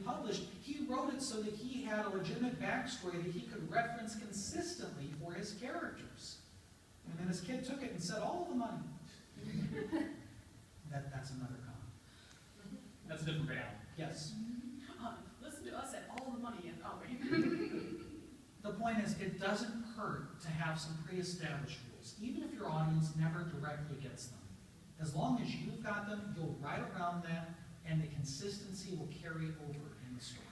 published, he wrote it so that he had a legitimate backstory that he could reference consistently for his characters. And then his kid took it and said, all of the money. That's another comment. That's a different panel. Yes. Listen to us at all the money. And, oh, wait. The point is, it doesn't hurt to have some pre-established rules, even if your audience never directly gets them. As long as you've got them, you'll write around them, and the consistency will carry over in the story.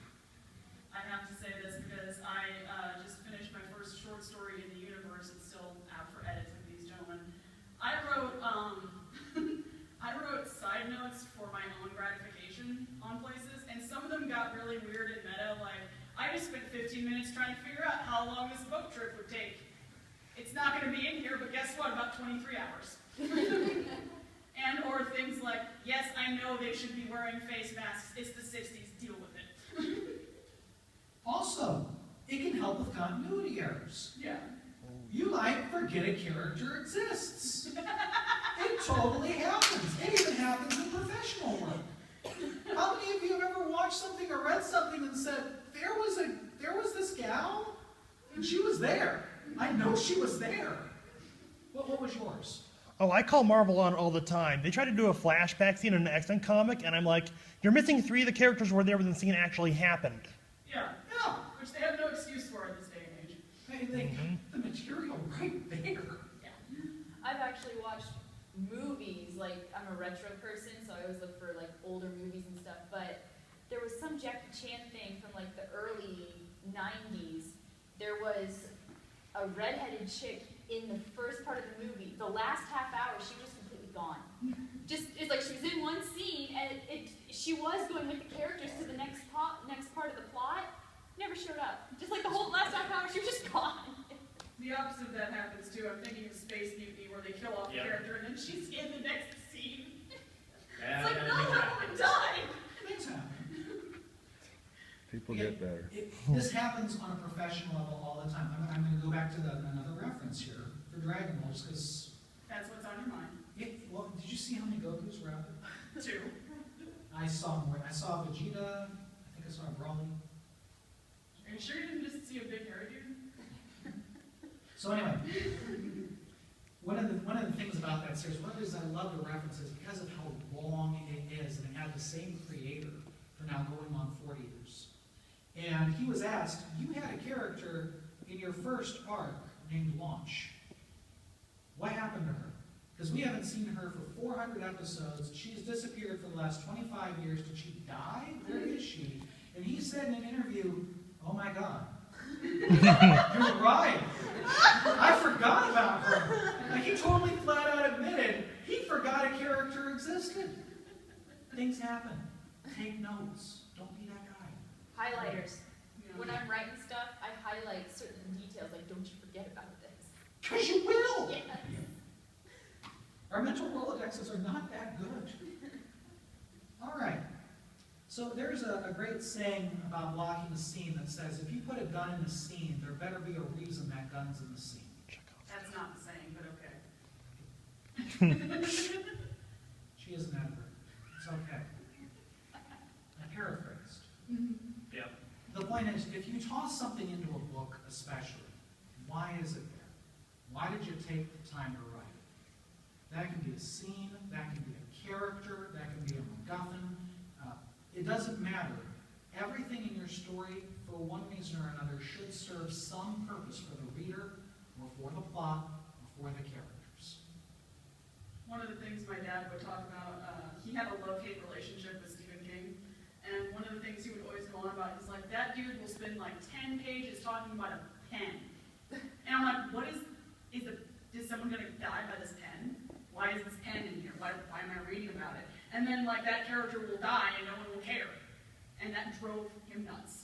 I have to say this because I just finished my first short story in the universe. It's still out for edits with these gentlemen. I wrote I wrote side notes for my own gratification on places, and some of them got really weird and meta. Like, I just spent 15 minutes trying to figure out how long this boat trip would take. It's not going to be in here, but guess what? About 23 hours. And or things like, yes, I know they should be wearing face masks. It's the 60s. Deal with it. Also, it can help with continuity errors. Yeah. You might forget a character exists. It totally happens. It even happens in professional work. How many of you have ever watched something or read something and said, there was this gal, and she was there. I know she was there. What was yours? Oh, I call Marvel on all the time. They try to do a flashback scene in an X-Men comic, and I'm like, you're missing 3 of the characters were there when the scene actually happened. Yeah. Yeah. Which they have no excuse for in this day and age. Hey, the material right there. Yeah. I've actually watched movies, like I'm a retro person, so I always look for like older movies and stuff, but there was some Jackie Chan thing from like the early 90s. There was a redheaded chick in the first part of the movie. The last half hour, she was completely gone. It's like she was in one scene, and she was going with the characters to the next part of the plot. Never showed up. Just like the whole last half hour, she was just gone. The opposite of that happens too. I'm thinking of Space Mutiny, where they kill off the character and then she's in the next scene. It's like, no, I die. Things happen. People get better. This happens on a professional level all the time. I'm going to go back to another reference here for Dragon Ball, just because. That's what's on your mind. Well, did you see how many Gokus were out there? 2. I saw more. I saw Vegeta. I think I saw Broly. Are you sure you didn't just see a big hairy dude? So anyway, one of the things about that series, one of the reasons I love the references because of how long it is, and it had the same creator for now going on 40 years. And he was asked, you had a character in your first arc named Launch. What happened to her? Because we haven't seen her for 400 episodes. She's disappeared for the last 25 years. Did she die? Where is she? And he said in an interview, oh my God. You're right. I forgot about her. Like, he totally flat out admitted he forgot a character existed. Things happen. Take notes. Don't be that guy. Highlighters. When I'm writing stuff, I highlight certain details, like don't you forget about this. Because you will. Yes. Our mental Rolodexes are not that good. All right. So there's a great saying about blocking a scene that says, if you put a gun in a scene, there better be a reason that gun's in the scene. That's not the saying, but okay. She is an editor. It's okay. I paraphrased. Yep. The point is, if you toss something into a book, especially, why is it there? Why did you take the time to write it? That can be a scene, that can be a character, that can be a MacGuffin. It doesn't matter. Everything in your story, for one reason or another, should serve some purpose for the reader, or for the plot, or for the characters. One of the things my dad would talk about, he had a love-hate relationship with Stephen King, and one of the things he would always go on about is like, that dude will spend like 10 pages talking about a pen. And I'm like, is someone going to die by this pen? Why is this pen in here? Why am I reading about it? And then like that character will die and no one will care. And that drove him nuts.